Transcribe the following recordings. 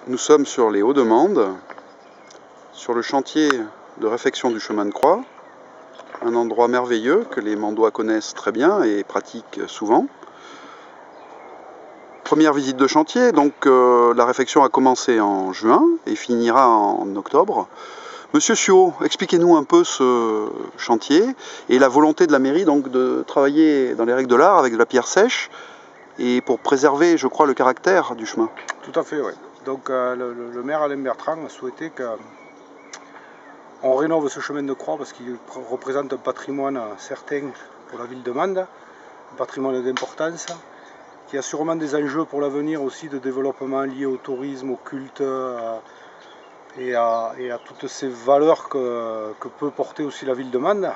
Nous sommes sur les Hauts-de-Mende, sur le chantier de réfection du chemin de croix, un endroit merveilleux que les Mendois connaissent très bien et pratiquent souvent. Première visite de chantier, donc la réfection a commencé en juin et finira en octobre. Monsieur Suot, expliquez-nous un peu ce chantier et la volonté de la mairie donc de travailler dans les règles de l'art avec de la pierre sèche et pour préserver, je crois, le caractère du chemin. Tout à fait, oui. Donc le maire Alain Bertrand a souhaité qu'on rénove ce chemin de croix parce qu'il représente un patrimoine certain pour la ville de Mende, un patrimoine d'importance, qui a sûrement des enjeux pour l'avenir aussi de développement liés au tourisme, au culte et à toutes ces valeurs que peut porter aussi la ville de Mende.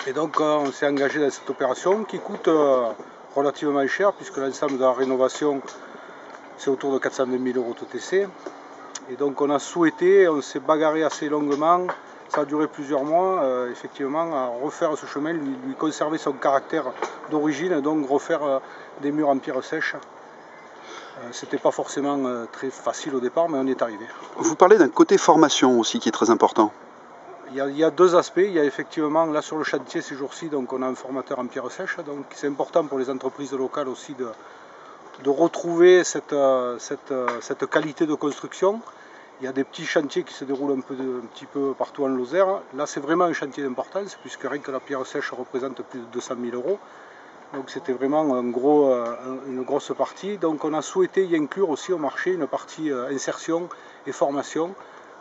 Et donc on s'est engagé dans cette opération qui coûte relativement cher puisque l'ensemble de la rénovation c'est autour de 420 000 € TTC. Et donc on a souhaité, on s'est bagarré assez longuement, ça a duré plusieurs mois, effectivement, à refaire ce chemin, lui conserver son caractère d'origine, donc refaire des murs en pierre sèche. C'était pas forcément très facile au départ, mais on y est arrivé. Vous parlez d'un côté formation aussi qui est très important. Il y a deux aspects. Il y a effectivement, là sur le chantier ces jours-ci, donc on a un formateur en pierre sèche, donc c'est important pour les entreprises locales aussi de retrouver cette qualité de construction. Il y a des petits chantiers qui se déroulent un petit peu partout en Lozère. Là, c'est vraiment un chantier d'importance, puisque rien que la pierre sèche représente plus de 200 000 €. Donc c'était vraiment une grosse partie. Donc on a souhaité y inclure aussi au marché une partie insertion et formation.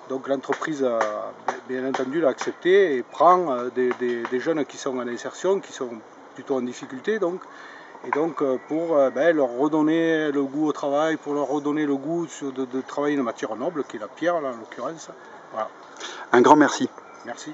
Donc l'entreprise, bien entendu, l'a accepté et prend des jeunes qui sont en insertion, qui sont plutôt en difficulté. Et donc pour leur redonner le goût au travail, pour leur redonner le goût de travailler une matière noble, qui est la pierre là, en l'occurrence. Voilà. Un grand merci. Merci.